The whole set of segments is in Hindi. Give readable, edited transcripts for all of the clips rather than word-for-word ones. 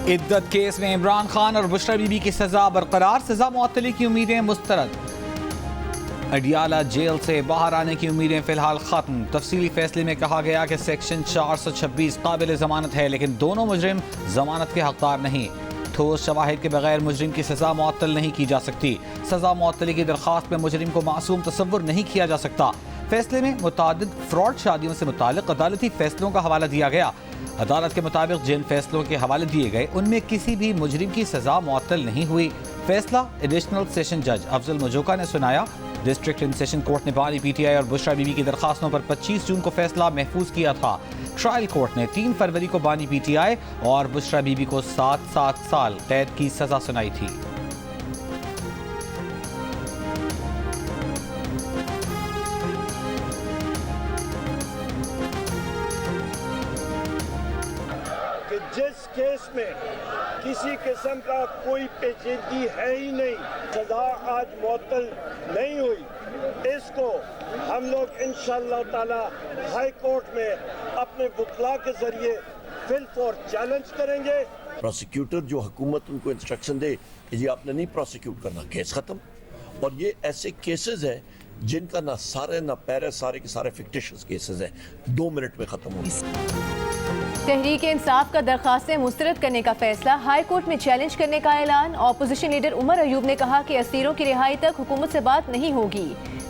इद्दत केस में इमरान खान और बुशरा बीबी की सजा बरकरार, सजा मुअत्तली की उम्मीदें मुस्तरद। अडियाला जेल से बाहर आने की उम्मीदें फिलहाल खत्म। तफसीली फैसले में कहा गया कि सेक्शन 426 काबिल जमानत है, लेकिन दोनों मुजरिम जमानत के हकदार नहीं। ठोस शवाहिद के बगैर मुजरिम की सजा मुअत्तल नहीं की जा सकती। सजा मुअत्तली की दरख्वास्त में मुजरिम को मासूम तसव्वुर नहीं किया जा सकता। फैसले में मुतादिद फ्रॉड शादियों से मुतालिक अदालती फैसलों का हवाला दिया गया। अदालत के मुताबिक जिन फैसलों के हवाले दिए गए उनमें किसी भी मुजरिम की सजा मुअत्तल नहीं हुई। फैसला एडिशनल सेशन जज अफजल मजोका ने सुनाया। डिस्ट्रिक्ट एंड सेशन कोर्ट ने बानी पीटीआई और बुशरा बीबी की दरखास्तों पर 25 जून को फैसला महफूज किया था। ट्रायल कोर्ट ने 3 फरवरी को बानी पीटीआई और बुशरा बीबी को 7 साल कैद की सजा सुनाई थी। जिस केस में किसी किस्म का कोई पेचीदगी है ही नहीं, सजा आज मुअत्तल नहीं हुई, इसको हम लोग इंशाअल्लाह ताला हाई कोर्ट में अपने वकला के जरिए फिल फॉर चैलेंज करेंगे। प्रोसिक्यूटर जो हुकूमत उनको इंस्ट्रक्शन दे कि जी आपने नहीं प्रोसिक्यूट करना, केस खत्म। और ये ऐसे केसेस है जिनका ना सारे ना पैरे, सारे के सारे फिक्टिशियस केसेस हैं, 2 मिनट में खत्म हो। तहरीक इंसाफ का दरखास्तें मुस्तरद करने का फैसला, हाई कोर्ट में चैलेंज करने का ऐलान। ऑपोजिशन लीडर उमर अयूब ने कहा कि असीरों की रिहाई तक हुकूमत से बात नहीं होगी।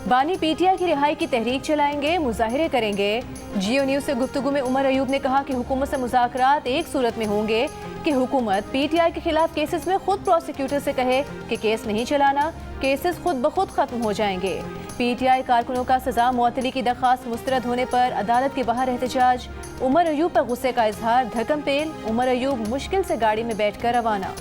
बानी पीटीआई की रिहाई की तहरीक चलाएंगे, मुजाहिरे करेंगे। जियो न्यूज से गुफ्तगू में उमर अयूब ने कहा कि हुकूमत से मुज़ाकरात एक सूरत में होंगे कि हुकूमत पीटीआई के खिलाफ केसेस में खुद प्रोसिक्यूटर से कहे कि केस नहीं चलाना, केसेस खुद ब खुद खत्म हो जाएंगे। पीटीआई कारकुनों का सजा मुअत्तली की दरख्वास्त मुस्तरद होने पर अदालत के बाहर एहतजाज। उमर अयूब पर गुस्से का इजहार, धक्कम पेल। उमर अयूब मुश्किल से गाड़ी में बैठकर रवाना।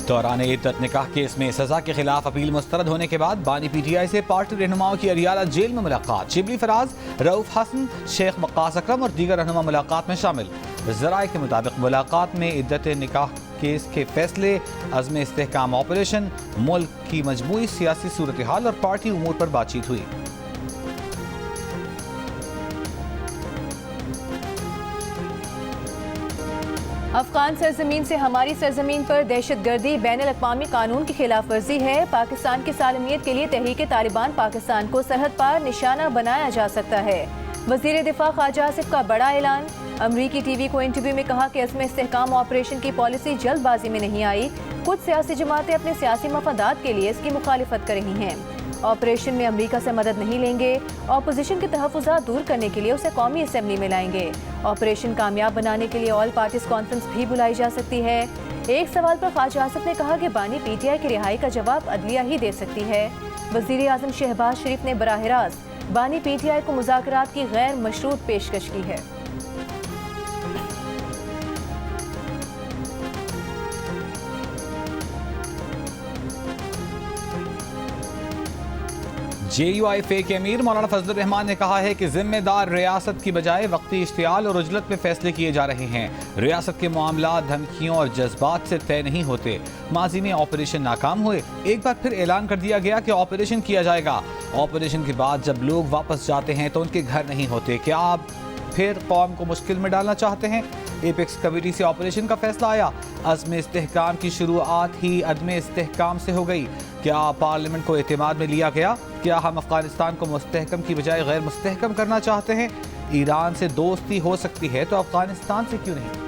दौरान इद्दत निकाह केस में सजा के खिलाफ अपील मुस्तरद होने के बाद बानी पीटीआई से पार्टी रहनुमाओं की अडियाला जेल में मुलाकात। शिबली फराज, रऊफ हसन, शेख वक्कास अकरम और दीगर रहनुमा मुलाकात में शामिल। ज़राए के मुताबिक मुलाकात में इद्दत निकाह केस के फैसले, अज़्म इस्तेहकाम ऑपरेशन, मुल्क की मजमूई सियासी सूरत हाल और पार्टी उमूर पर बातचीत हुई। अफगान सरजमीन से हमारी सरजमीन पर दहशतगर्दी बैनुल-अक़वामी कानून की खिलाफ वर्जी है। पाकिस्तान की सालमियत के लिए तहरीक तालिबान पाकिस्तान को सरहद पार निशाना बनाया जा सकता है। वज़ीर दिफा ख्वाजा आसिफ का बड़ा ऐलान। अमरीकी टीवी को इंटरव्यू में कहा कि अज़्म इस्तेहकाम ऑपरेशन की पॉलिसी जल्दबाजी में नहीं आई। कुछ सियासी जमातें अपने सियासी मफादात के लिए इसकी मुखालिफत कर रही हैं। ऑपरेशन में अमरीका से मदद नहीं लेंगे। ऑपोजिशन के तहफ़्फ़ुज़ात दूर करने के लिए उसे कौमी असम्बली में लाएंगे। ऑपरेशन कामयाब बनाने के लिए ऑल पार्टीज कॉन्फ्रेंस भी बुलाई जा सकती है। एक सवाल पर ख्वाजा आसिफ ने कहा कि बानी पीटीआई की रिहाई का जवाब अदलिया ही दे सकती है। वज़ीर आज़म शहबाज शरीफ ने बराह रास्त बानी पीटीआई को मुज़ाकरात की गैर मशरूत पेशकश की है। JUIF के अमीर मौलाना फजलुर रहमान ने कहा है कि जिम्मेदार रियासत की बजाय वक्ती इश्तियाल और उजलत में फैसले किए जा रहे हैं। रियासत के मामला धमकियों और जज्बात से तय नहीं होते। माजी में ऑपरेशन नाकाम हुए, एक बार फिर ऐलान कर दिया गया कि ऑपरेशन किया जाएगा। ऑपरेशन के बाद जब लोग वापस जाते हैं तो उनके घर नहीं होते। क्या आप फिर कौम को मुश्किल में डालना चाहते हैं? एपेक्स कमेटी से ऑपरेशन का फैसला आया। अज़्म इस्तेहकाम की शुरुआत ही अदम इस्तेहकाम से हो गई। क्या पार्लियामेंट को एतमाद में लिया गया? क्या हम अफगानिस्तान को मुस्तहकम की बजाय गैर मुस्तहकम करना चाहते हैं? ईरान से दोस्ती हो सकती है तो अफगानिस्तान से क्यों नहीं?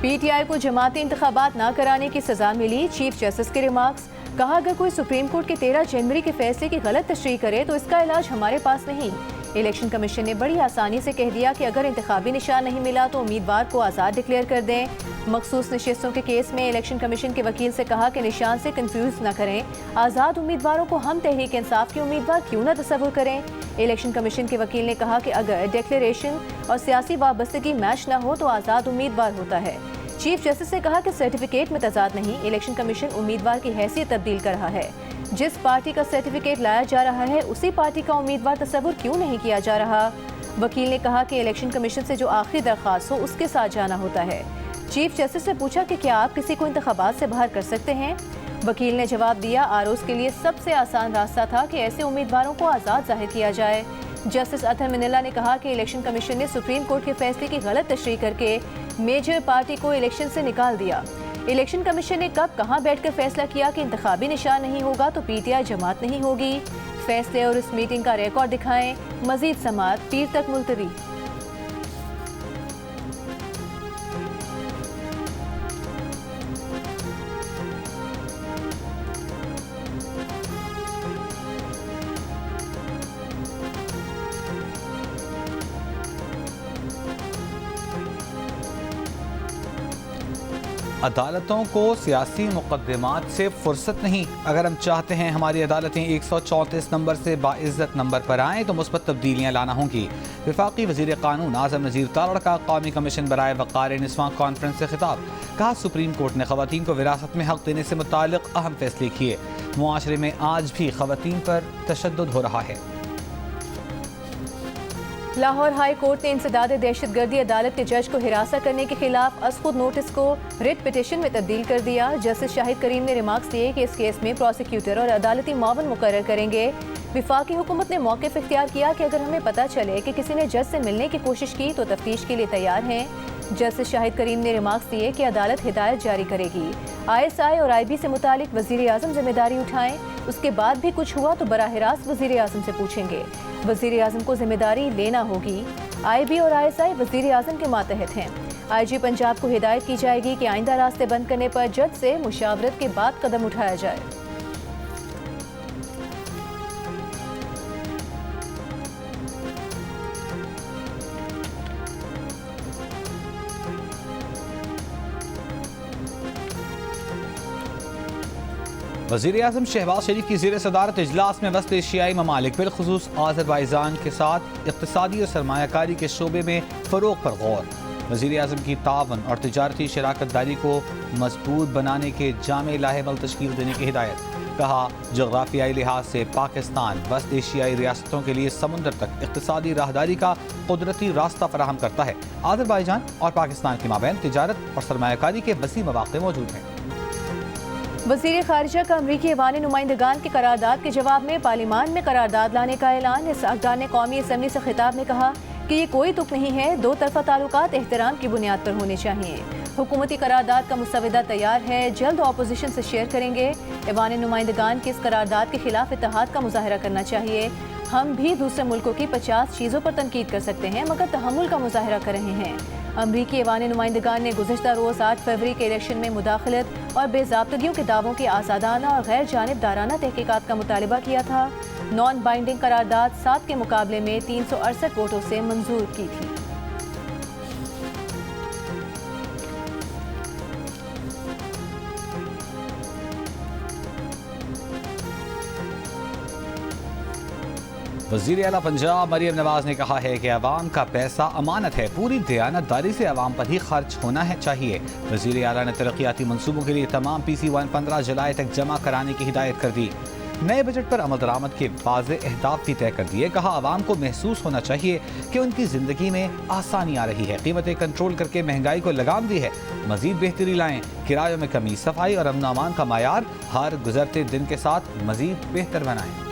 पीटीआई को जमाती इंतखाबात न कराने की सजा मिली। चीफ जस्टिस के रिमार्क्स। कहा अगर कोई सुप्रीम कोर्ट के 13 जनवरी के फैसले की गलत तशरीह करे तो इसका इलाज हमारे पास नहीं। इलेक्शन कमीशन ने बड़ी आसानी से कह दिया कि अगर इंतखाबी निशान नहीं मिला तो उम्मीदवार को आज़ाद डिक्लेयर कर दें। मखसूस नशिस्तों के केस में इलेक्शन कमीशन के वकील से कहा कि निशान से कंफ्यूज न करें। आज़ाद उम्मीदवारों को हम तहरीक इंसाफ के उम्मीदवार क्यों न तस्वुर करें। इलेक्शन कमीशन के वकील ने कहा कि अगर डिक्लेरेशन और सियासी वाबस्तगी मैच न हो तो आज़ाद उम्मीदवार होता है। चीफ जस्टिस ने कहा कि सर्टिफिकेट में तजाद नहीं, इलेक्शन कमीशन उम्मीदवार की हैसियत तब्दील कर रहा है। जिस पार्टी का सर्टिफिकेट लाया जा रहा है उसी पार्टी का उम्मीदवार तस्वुर क्यों नहीं किया जा रहा। वकील ने कहा कि इलेक्शन कमीशन से जो आखिरी दरख्वास्त हो उसके साथ जाना होता है। चीफ जस्टिस ने पूछा कि क्या आप किसी को इंतखाबात से बाहर कर सकते हैं। वकील ने जवाब दिया, आरोज के लिए सबसे आसान रास्ता था कि ऐसे उम्मीदवारों को आज़ाद जाहिर किया जाए। जस्टिस अथर मिनिल्ला ने कहा कि इलेक्शन कमीशन ने सुप्रीम कोर्ट के फैसले की गलत तशरीह करके मेजर पार्टी को इलेक्शन से निकाल दिया। इलेक्शन कमीशन ने कब कहां बैठकर फैसला किया कि इंतखाबी निशान नहीं होगा तो पीटीआई जमात नहीं होगी। फैसले और इस मीटिंग का रिकॉर्ड दिखाएं। मजीद समाअत पीर तक मुलतवी। अदालतों को सियासी मुकदमात से फुर्सत नहीं। अगर हम चाहते हैं हमारी अदालतें 134 नंबर से बाइज्जत नंबर पर आएँ तो मुस्बत तब्दीलियाँ लाना होंगी। वफाकी वज़ीर क़ानून आज़म नज़ीर तारड़ का कौमी कमीशन बराए वक़ार निस्वां कॉन्फ्रेंस से खिताब। कहा, सुप्रीम कोर्ट ने ख़वातीन को विरासत में हक़ देने से मुताल्लिक़ अहम फैसले किए। मुआशरे में आज भी ख़वातीन पर तशद्दुद हो रहा है। लाहौर हाई कोर्ट ने इंसदाद दहशतगर्दी अदालत के जज को हिरासत करने के खिलाफ असखुद नोटिस को रिट पिटिशन में तब्दील कर दिया। जस्टिस शाहिद करीम ने रिमार्क्स दिए कि इस केस में प्रोसिक्यूटर और अदालती मावन मुकर्रर करेंगे। विफाकी हुकूमत ने मौक़िफ़ इख्तियार किया कि अगर हमें पता चले कि किसी ने जज से मिलने की कोशिश की तो तफ्तीश के लिए तैयार हैं। जस्टिस शाहिद करीम ने रिमार्क्स दिए कि अदालत हिदायत जारी करेगी, ISI और IB से मुतालिक वज़ीर आज़म जिम्मेदारी उठाएं। उसके बाद भी कुछ हुआ तो बराह रास्त वज़ीर आज़म से पूछेंगे। वज़ीर आज़म को जिम्मेदारी लेना होगी। IB और ISI वज़ीर आज़म के मातहत हैं। IG पंजाब को हिदायत की जाएगी कि आइंदा रास्ते बंद करने पर जज से मुशावरत के बाद कदम उठाया जाए। वज़ीर आज़म शहबाज शरीफ की ज़ेर सदारत इजलास में वस्त एशियाई ममालिक बिलखुसूस आज़रबाईजान के साथ इक़्तिसादी और सरमायाकारी के शोबे में फ़रोग़ पर गौर। वज़ीर आज़म की तावन और तिजारती शराकत दारी को मजबूत बनाने के जामे लाहेमल तश्कील देने की हिदायत। कहा, जोग्राफियाई लिहाज से पाकिस्तान वस्त एशियाई रियासतों के लिए समुंदर तक इक़्तिसादी राहदारी का कुदरती रास्ता फराहम करता है। आज़रबाईजान और पाकिस्तान के माबैन तिजारत और सरमायाकारी के वसी मौक़े मौजूद हैं। वज़ीर ख़ारिजा का अमरीकी ऐवान नुमाइंदगान की करारदाद के जवाब में पार्लिमान में करारदाद लाने का ऐलान। इसहाक़ ने कौमी असम्बली से खिताब में कहा कि ये कोई तुक नहीं है, दो तरफ़ा ताल्लुकात एहतराम की बुनियाद पर होने चाहिए। हुकूमती करारदाद का मुसवदा तैयार है, जल्द अपोजिशन से शेयर करेंगे। ऐवान नुमाइंदगान की इस करारदाद के खिलाफ इत्तेहाद का मुजाहरा करना चाहिए। हम भी दूसरे मुल्कों की 50 चीज़ों पर तनकीद कर सकते हैं मगर तहम्मुल का मुजाहरा कर रहे हैं। अमरीकी ऐवान नुमाइंदगान ने गुज़श्ता रोज़ 8 फरवरी के इलेक्शन में मुदाखलत और बेज़ाब्तगियों के दावों की आज़ादाना और गैर जानिबदाराना तहकीकात का मुतालबा किया था। नॉन बाइंडिंग करारदाद 7 के मुकाबले में 368 वोटों से मंजूर की थी। वज़ीर आला पंजाब मरियम नवाज ने कहा है कि अवाम का पैसा अमानत है, पूरी दयानतदारी से अवाम पर ही खर्च होना है चाहिए। वज़ीर आला ने तरक्याती मनसूबों के लिए तमाम PC1 15 जुलाई तक जमा कराने की हिदायत कर दी। नए बजट पर अमल दरामद के वाज़े अहदाफ भी तय कर दिए। कहा, अवाम को महसूस होना चाहिए कि उनकी ज़िंदगी में आसानी आ रही है। कीमतें कंट्रोल करके महंगाई को लगाम दी है। मज़ीद बेहतरी लाएँ, किरायों में कमी, सफाई और अमन अमान का मायार हर गुजरते दिन के साथ मज़ीद बेहतर बनाएँ।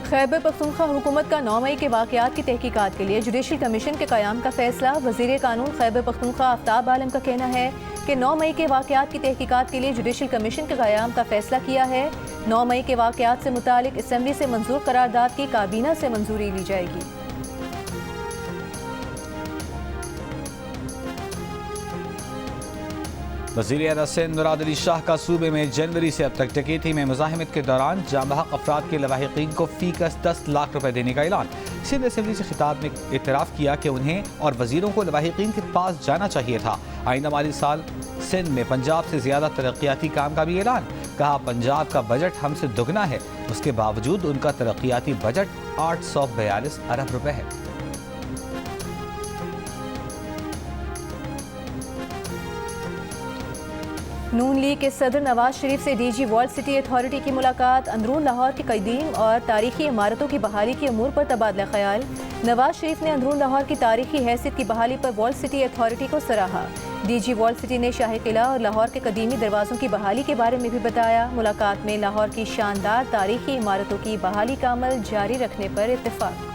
खैबर पख्तूनख्वा हुकूमत का 9 मई के वाक़यात की तहकीकात के लिए जुडिशल कमीशन के क़याम का फैसला। वज़ीर कानून खैबर पख्तूनख्वा आफ्ताब आलम का कहना है कि 9 मई के वाक़यात की तहकीकात के लिए जुडिशल कमीशन के क़याम का फैसला किया है। 9 मई के वाक़यात से मुतालिक असम्बली से मंजूर करारदाद की काबीना से मंजूरी ली जाएगी। वज़ीर आला सिंध मुराद अली शाह का सूबे में जनवरी से अब तक डकैती में मुज़ाहिमत के दौरान जामबहक अफराद के लवाहिकीन को फ़ीकस 10 लाख रुपए देने का ऐलान। सिंध असम्बली से खिताब में इतराफ़ किया कि उन्हें और वज़ीरों को लवाहिकीन के पास जाना चाहिए था। आइंदा माली साल सिंध में पंजाब से ज़्यादा तरक्याती काम का भी ऐलान। कहा, पंजाब का बजट हमसे दुगना है, उसके बावजूद उनका तरक्याती बजट 842 अरब रुपए है। नून लीग के सदर नवाज शरीफ से डीजी वर्ल्ड सिटी अथॉरिटी की मुलाकात। अंदरून लाहौर की कदीम और तारीखी इमारतों की बहाली के अमूर पर तबादला ख्याल। नवाज शरीफ ने अंदरून लाहौर की तारीखी हैसियत की बहाली पर वर्ल्ड सिटी अथॉरिटी को सराहा। डीजी वर्ल्ड सिटी ने शाही किला और लाहौर के कदीमी दरवाज़ों की बहाली के बारे में भी बताया। मुलाकात में लाहौर की शानदार तारीखी इमारतों की बहाली का अमल जारी रखने पर इत्तेफाक।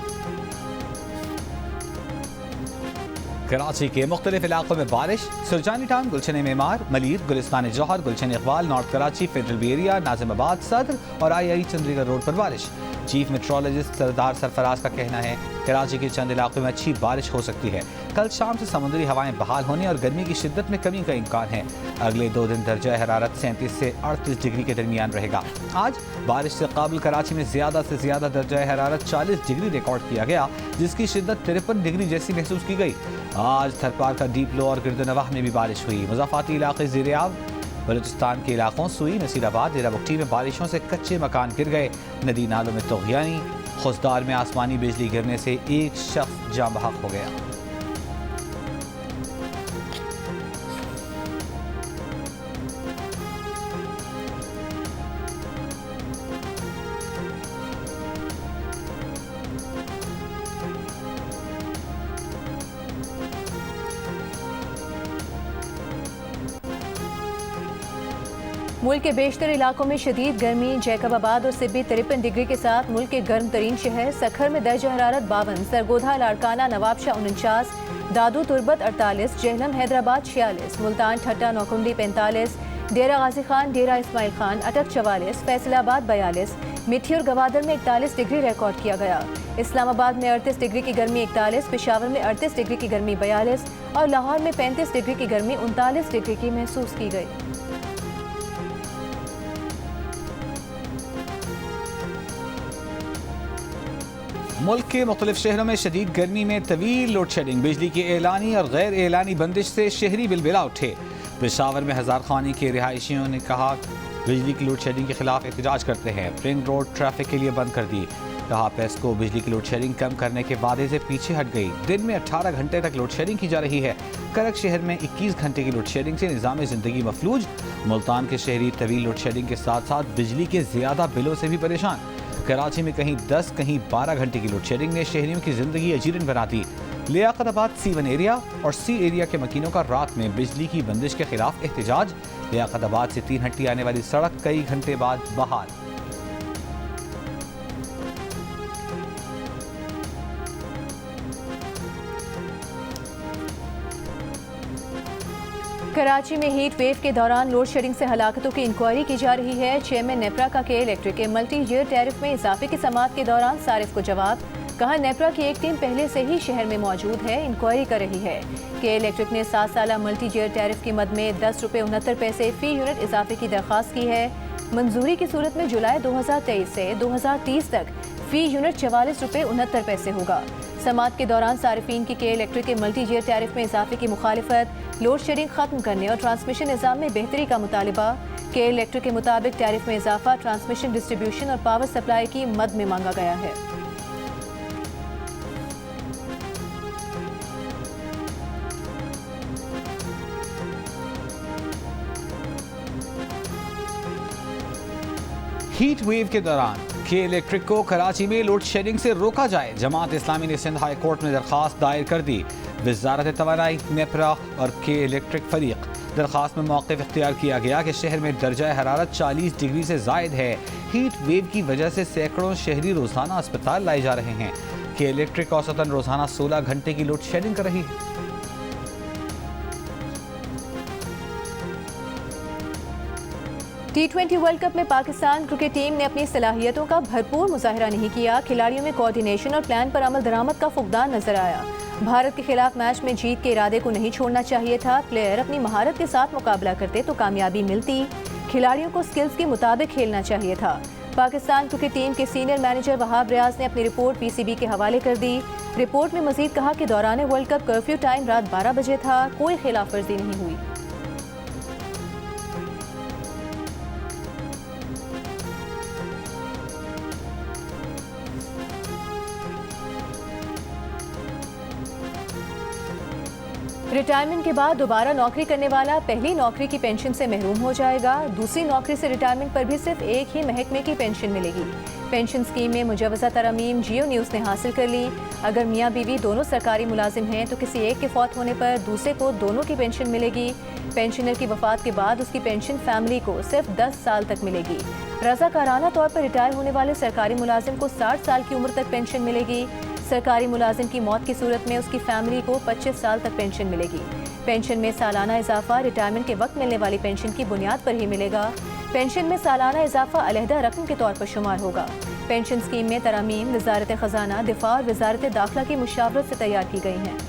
कराची के मुख्तलिफ इलाकों में बारिश। Surjani town, Gulshan Maymar, Malir, Gulistan Jauhar, Gulshan Iqbal, north Karachi, federal B area, Nazimabad, Saddar और आई चंद्रीगढ़ रोड पर बारिश। चीफ मेट्रोलॉजिस्ट सरदार सरफराज का कहना है कराची के चंद इलाकों में अच्छी बारिश हो सकती है। कल शाम से समुद्री हवाएं बहाल होने और गर्मी की शिद्दत में कमी का इम्कान है। अगले 2 दिन दर्जा हरारत 37 से 38 डिग्री के दरमियान रहेगा। आज बारिश से काबिल कराची में ज़्यादा से ज़्यादा दर्जा हरारत 40 डिग्री रिकॉर्ड किया गया, जिसकी शिद्दत 53 डिग्री जैसी महसूस की गई। आज थरपार का डीप लो और गिरदनवाह में भी बारिश हुई। मुज़ाफ़ाती इलाके ज़ेर-ए-आब बलूचिस्तान के इलाकों सुई, नसीराबाद, डेराबुक्टी में बारिशों से कच्चे मकान गिर गए। नदी नालों में तोग़यानी। खुशदार में आसमानी बिजली गिरने से एक शख्स जान बहक हो गया। मुल्क के बेशतर इलाकों में शदीद गर्मी। जैकबाबाद और सिब्बी 53 डिग्री के साथ मुल्क के गर्म तरीन शहर। सखर में दर्ज हरारत 52, सरगोधा, लाड़काना, नवाबशाह 49, दादू तुर्बत 48, जेहलम हैदराबाद 46, मुल्तान, ठट्टा, नौकुंडी 45, डेरा गाजी खान, डेरा इस्माइल खान, अटक 44, फैसलाबाद 42, मिठी और गवादर में 41 डिग्री रिकॉर्ड किया गया। इस्लामाबाद में 38 डिग्री की गर्मी 41, पेशावर में 38 डिग्री की गर्मी 42 और लाहौर में 35 डिग्री की गर्मी 39 डिग्री की महसूस की गई। मुल्क के मुख्तलिफ शहरों में शदीद गर्मी में तवील लोड शेडिंग। बिजली की एलानी और गैर एलानी बंदिश से शहरी बिलबिला उठे। पेशावर में हजार खानी के रिहायशियों ने कहा बिजली की लोड शेडिंग के खिलाफ एहतजाज करते हैं। रिंग रोड ट्रैफिक के लिए बंद कर दी। कहा पेस्को बिजली की लोड शेडिंग कम करने के वादे से पीछे हट गई। दिन में 18 घंटे तक लोड शेडिंग की जा रही है। करक शहर में 21 घंटे की लोड शेडिंग से निज़ाम ज़िंदगी मफलूज। मुल्तान के शहरी तवील लोड शेडिंग के साथ साथ बिजली के ज़्यादा बिलों से भी परेशान। कराची में कहीं 10 कहीं 12 घंटे की लोड शेडिंग ने शहरियों की जिंदगी अजीरन बना दी। लियाकताबाद C1 एरिया और C एरिया के मकीनों का रात में बिजली की बंदिश के खिलाफ एहतजाज। लियाकताबाद से 3 हट्टी आने वाली सड़क कई घंटे बाद बहाल। कराची में हीट वेव के दौरान लोड शेडिंग से हलाकतों की इंक्वायरी की जा रही है। चेयरमैन नेपरा का के इलेक्ट्रिक के मल्टी ईयर टैरिफ में इजाफे की समाअत के दौरान सारिफ को जवाब। कहा नेपरा की एक टीम पहले से ही शहर में मौजूद है, इंक्वायरी कर रही है। के इलेक्ट्रिक ने 7 साला मल्टी ईयर टैरिफ की मद में 10 रुपये 69 पैसे फी यूनिट इजाफे की दरख्वास्त की है। मंजूरी की सूरत में जुलाई 2023 से 2030 तक फी यूनिट 44 रुपये 69 पैसे होगा। समाअत के दौरान सारिफीन की के इलेक्ट्रिक के मल्टी ईयर टैरिफ में इजाफे की मुखालिफत, लोड शेडिंग खत्म करने और ट्रांसमिशन निज़ाम में बेहतरी का मुतालबा। के इलेक्ट्रिक के मुताबिक टैरिफ में इजाफा ट्रांसमिशन, डिस्ट्रीब्यूशन और पावर सप्लाई की मद में मांगा गया है। हीट वेव के दौरान के इलेक्ट्रिक को कराची में लोड शेडिंग से रोका जाए। जमात इस्लामी ने सिंध हाई कोर्ट में दरख्वास्त दायर कर दी। वज़ारत तवानाई, नेपरा और के इलेक्ट्रिक फरीक। दरख्वास्त में मौक़िफ़ इख्तियार किया गया कि शहर में दर्जा हरारत 40 डिग्री से ज़ायद है। हीट वेव की वजह से सैकड़ों शहरी रोज़ाना अस्पताल लाए जा रहे हैं। के इलेक्ट्रिक औसतन रोज़ाना 16 घंटे की लोड शेडिंग कर रही है। T20 वर्ल्ड कप में पाकिस्तान क्रिकेट टीम ने अपनी सलाहियतों का भरपूर मुजाहरा नहीं किया। खिलाड़ियों में कोऑर्डिनेशन और प्लान पर अमल दरामद का फुकदान नजर आया। भारत के खिलाफ मैच में जीत के इरादे को नहीं छोड़ना चाहिए था। प्लेयर अपनी महारत के साथ मुकाबला करते तो कामयाबी मिलती। खिलाड़ियों को स्किल्स के मुताबिक खेलना चाहिए था। पाकिस्तान क्रिकेट टीम के सीनियर मैनेजर वहाब रियाज ने अपनी रिपोर्ट PCB के हवाले कर दी। रिपोर्ट में मजीद कहा कि दौरान वर्ल्ड कप कर्फ्यू टाइम रात 12 बजे था, कोई खिलाफ वर्जी नहीं हुई। रिटायरमेंट के बाद दोबारा नौकरी करने वाला पहली नौकरी की पेंशन से महरूम हो जाएगा। दूसरी नौकरी से रिटायरमेंट पर भी सिर्फ एक ही महकमे की पेंशन मिलेगी। पेंशन स्कीम में मुजवजा तरमीम जियो न्यूज़ ने हासिल कर ली। अगर मियाँ बीवी दोनों सरकारी मुलाजिम हैं तो किसी एक के फौत होने पर दूसरे को दोनों की पेंशन मिलेगी। पेंशनर की वफात के बाद उसकी पेंशन फैमिली को सिर्फ 10 साल तक मिलेगी। रज़ाकाराना तौर पर रिटायर होने वाले सरकारी मुलाजिम को 60 साल की उम्र तक पेंशन मिलेगी। सरकारी मुलाजिम की मौत की सूरत में उसकी फैमिली को 25 साल तक पेंशन मिलेगी। पेंशन में सालाना इजाफा रिटायरमेंट के वक्त मिलने वाली पेंशन की बुनियाद पर ही मिलेगा। पेंशन में सालाना इजाफा अलहदा रकम के तौर पर शुमार होगा। पेंशन स्कीम में तरमीम वजारत खजाना, दिफा और वजारत दाखिला की मुशावरत से तैयार की गई हैं।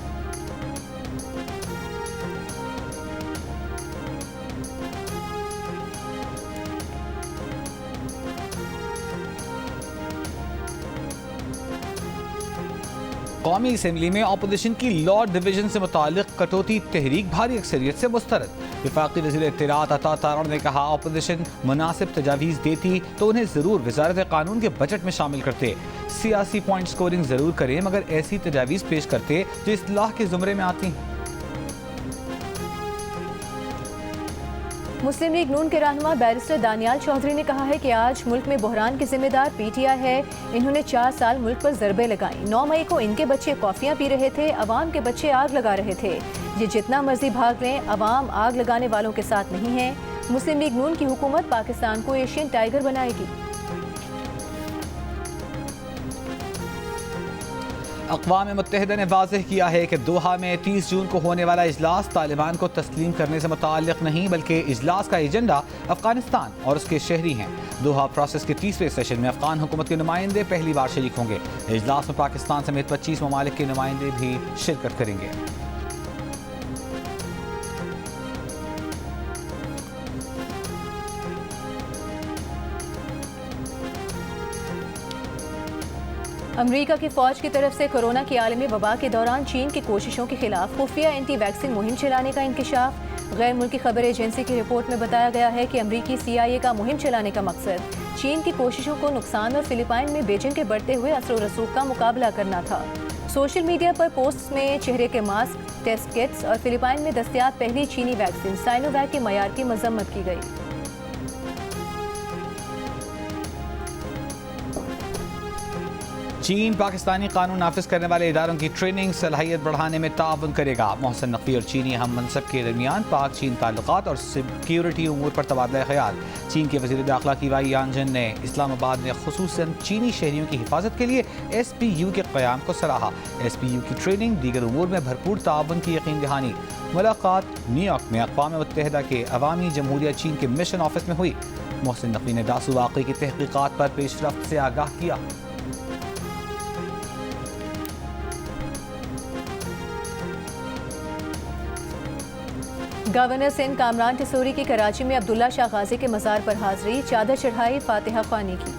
कौमी असम्बली में अपोजिशन की लॉ डिवीजन से मुतालिक कटौती तहरीक भारी अक्सरियत से मुस्तरद। वफाकी वज़ीर इत्तलाआत अता तारण ने कहा, अपोजिशन मुनासिब तजावीज़ देती तो उन्हें ज़रूर वज़ारत कानून के बजट में शामिल करते। सियासी पॉइंट स्कोरिंग ज़रूर करें मगर ऐसी तजावीज़ पेश करते जो इस्लाह के ज़ुमरे में आती हैं। मुस्लिम लीग नून के रहनुमा बैरिस्टर दानियाल चौधरी ने कहा है कि आज मुल्क में बहरान की जिम्मेदार PTI है। इन्होंने 4 साल मुल्क पर ज़रबे लगाई। 9 मई को इनके बच्चे कॉफ़ियाँ पी रहे थे, अवाम के बच्चे आग लगा रहे थे। ये जितना मर्जी भाग लें, अवाम आग लगाने वालों के साथ नहीं है। मुस्लिम लीग नून की हुकूमत पाकिस्तान को एशियन टाइगर बनाएगी। अक़वाम मुत्तहिदा ने वाज़ेह किया है कि दोहा में 30 जून को होने वाला इजलास तालिबान को तस्लीम करने से मुताल्लिक़ नहीं बल्कि इजलास का एजेंडा अफ़गानिस्तान और उसके शहरी हैं। दोहा प्रोसेस के 30वें सेशन में अफ़गान हुकूमत के नुमाइंदे पहली बार शरीक होंगे। इजलास में पाकिस्तान समेत 25 ममालिक के नुमाइंदे भी शिरकत करेंगे। अमरीका की फौज की तरफ से कोरोना की आलमी वबा के दौरान चीन की कोशिशों के खिलाफ खुफिया एंटी वैक्सीन मुहिम चलाने का इंकशाफ। गैर मुल्की खबर एजेंसी की रिपोर्ट में बताया गया है कि अमरीकी CIA का मुहिम चलाने का मकसद चीन की कोशिशों को नुकसान और फिलिपाइन में बीजिंग के बढ़ते हुए असर रसूख का मुकाबला करना था। सोशल मीडिया पर पोस्ट में चेहरे के मास्क, टेस्ट किट्स और फिलिपाइन में दस्तयाब पहली चीनी वैक्सीन साइनोवैक के मयार की मजम्मत की गई। चीन पाकिस्तानी कानून नाफिज करने वाले इदारों की ट्रेनिंग सलाहियत बढ़ाने में ताउन करेगा। मोहसिन नकवी और चीनी हम मनसब के दरमियान पाक चीन ताल्लुकात और सिक्योरिटी उमूर पर तबादला ख्याल। चीन के वज़ीर दाखिला की वाई यानजन ने इस्लामाबाद में खुसूसन चीनी शहरियों की हिफाजत के लिए SPU के क़याम को सराहा। SPU की ट्रेनिंग दीगर उमूर में भरपूर ताउन की यकीन दहानी। मुलाकात न्यूयॉर्क में अक़वाम मुत्तहिदा के अवामी जमहूरिया चीन के मिशन ऑफिस में हुई। मोहसिन नकवी ने दासू वाक़ई की तहक़ीक़ात पर पेशरफ्त से आगाह किया। गवर्नर सिंध कामरान टिसोरी की कराची में अब्दुल्ला शाह गाजी के मज़ार पर हाज़री, चादर चढ़ाई, फातिहा ख्वानी की।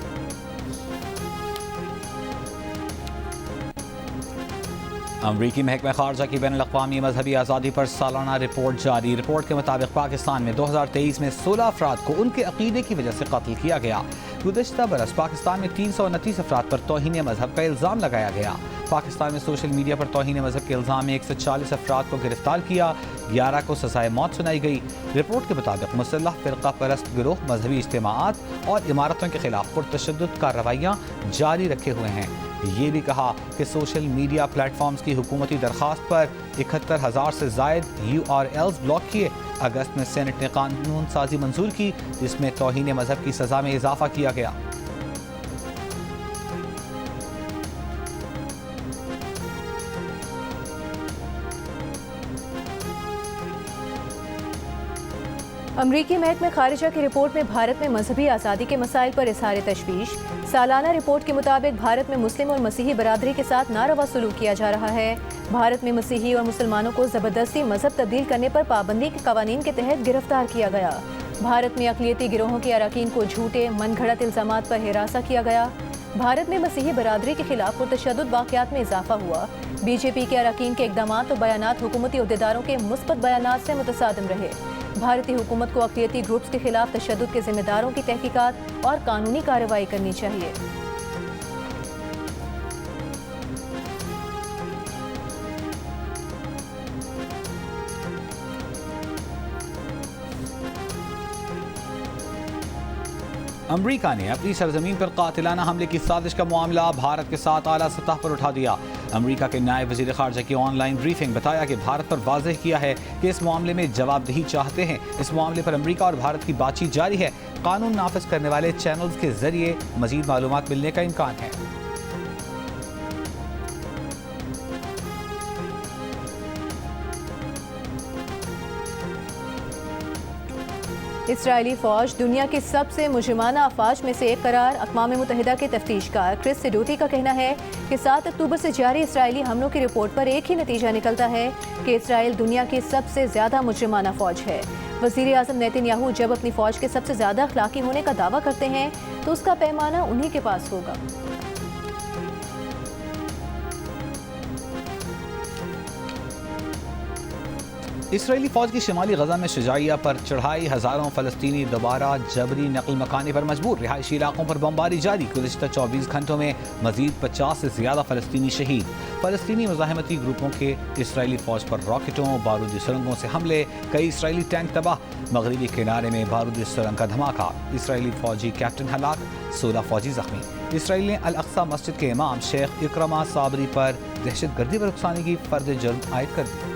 अमरीकी महकमा खारजा की बैनुल अक़वामी मजहबी आज़ादी पर सालाना रिपोर्ट जारी। रिपोर्ट के मुताबिक पाकिस्तान में 2023 में 16 अफराद को उनके अकीदे की वजह से कत्ल किया गया। गुज़श्ता बरस पाकिस्तान में 329 अफराद पर तौहीन मजहब का इल्ज़ाम लगाया गया। पाकिस्तान में सोशल मीडिया पर तौहीन मजहब के इल्ज़ाम में 140 अफराद को गिरफ्तार किया, 11 को सज़ाए मौत सुनाई गई। रिपोर्ट के मुताबिक मुसल्लह फ़िरक़ा परस्त गिरोह मजहबी इज्तिमाआत और इमारतों के खिलाफ पुरतशद्दुद कार्रवाइयाँ जारी रखे हुए हैं। ये भी कहा कि सोशल मीडिया प्लेटफॉर्म्स की हुकूमती दरख्वास्त पर 71,000 से ज़ायद URLs ब्लॉक किए। अगस्त में सेनेट ने कानून साजी मंजूर की जिसमें तौहीन मजहब की सज़ा में इजाफा किया गया। अमरीकी महकमा खारिजा की रिपोर्ट में भारत में मजहबी आज़ादी के मसाइल पर इज़हार तशवीश। सालाना रिपोर्ट के मुताबिक भारत में मुस्लिम और मसीही बरादरी के साथ नारवा सलूक किया जा रहा है। भारत में मसीही और मुसलमानों को ज़बरदस्ती मजहब तब्दील करने पर पाबंदी के कवानीन के तहत गिरफ्तार किया गया। भारत में अक़लियती गिरोहों के अरकान को झूठे मनगढ़ंत इल्ज़ामात पर हिरासा किया गया। भारत में मसीही बरादरी के खिलाफ पुरतशद्दुद वाक़यात में इजाफा हुआ। BJP के अरकान के इक़दामात और बयानात हुकूमती अहदेदारों के मुस्बत बयानात से मुतसादिम रहे। भारतीय हुकूमत को अक़लियती ग्रुप्स के खिलाफ तशद्दुद के जिम्मेदारों की तहकीकात और कानूनी कार्रवाई करनी चाहिए। अमरीका ने अपनी सरजमीन पर कातिलाना हमले की साजिश का मामला भारत के साथ आला सतह पर उठा दिया। अमरीका के नायब वज़ीर ख़ारजा की ऑनलाइन ब्रीफिंग बताया कि भारत पर वाज़ेह किया है कि इस मामले में जवाबदेही चाहते हैं। इस मामले पर अमरीका और भारत की बातचीत जारी है। कानून नाफिज करने वाले चैनल्स के जरिए मजीद मालूमात मिलने का इम्कान है। इसराइली फौज दुनिया की सबसे मुजरिमाना अफवाज में से एक करार। अक़वाम मुत्तहिदा के तफ्तीशकार क्रिस सिडोटी का कहना है कि 7 अक्टूबर से जारी इसराइली हमलों की रिपोर्ट पर एक ही नतीजा निकलता है कि इसराइल दुनिया की सबसे ज़्यादा मुजरिमाना फ़ौज है। वज़ीर आज़म नेतन्याहू जब अपनी फ़ौज के सबसे ज़्यादा अखलाकी होने का दावा करते हैं तो उसका पैमाना उन्हीं के पास होगा। इसराइली फौज की शिमाली गजा में शुजाइया पर चढ़ाई। हज़ारों फ़लस्तीनी दोबारा जबरी नकल मकानी पर मजबूर। रिहायशी इलाकों पर बमबारी जारी। गुज़िश्ता 24 घंटों में मजीद 50 से ज़्यादा फ़लस्तीनी शहीद। फ़लस्तीनी मुज़ाहिमती ग्रुपों के इसराइली फ़ौज पर रॉकेटों बारूदी सुरंगों से हमले। कई इसराइली टैंक तबाह। मगरबी किनारे में बारूदी सुरंग का धमाका। इसराइली फ़ौजी कैप्टन हलाक, 16 फ़ौजी ज़ख्मी। इसराइल ने अल अक्सा मस्जिद के इमाम शेख इक्रमा साबरी पर दहशतगर्दी पर उकसाने की फ़र्द जुर्म आयद कर दी।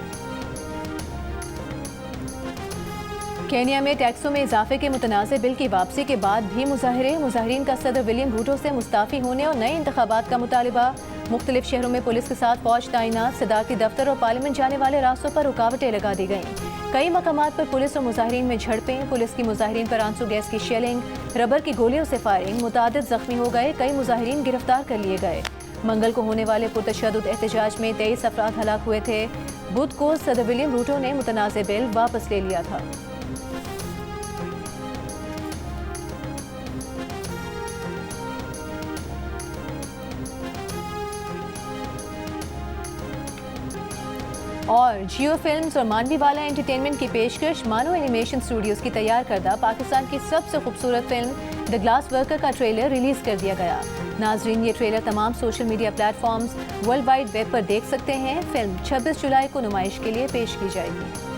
केन्या में टैक्सों में इजाफे के मुतनाज़ बिल की वापसी के बाद भी मुजाहिरीन का सदर विलियम रूटो से मुस्ताफ़ी होने और नए इंतखाबात का मुतालिबा। मुख्तलिफ शहरों में पुलिस के साथ फौज तैनात। सदारती दफ्तर और पार्लियामेंट जाने वाले रास्तों पर रुकावटें लगा दी गईं। कई मकामात पर पुलिस और मुजाहिरीन में झड़पें। पुलिस की मुजाहिरीन पर आंसू गैस की शेलिंग, रबर की गोलियों से फायरिंग। मुतादिद जख्मी हो गए। कई मुजाहिरीन गिरफ्तार कर लिए गए। मंगल को होने वाले पुरतशद्दुद एहतजाज में 23 अफराद हलाक हुए थे। बुध को सदर विलियम रूटो ने मुतनाज़ बिल वापस ले लिया था। और जियो फिल्म्स और मानवी वाला एंटरटेनमेंट की पेशकश मानो एनिमेशन स्टूडियोज की तैयार करदा पाकिस्तान की सबसे खूबसूरत फिल्म द ग्लास वर्कर का ट्रेलर रिलीज कर दिया गया। नाजरीन, ये ट्रेलर तमाम social media platforms world wide web पर देख सकते हैं। फिल्म 26 जुलाई को नुमाइश के लिए पेश की जाएगी।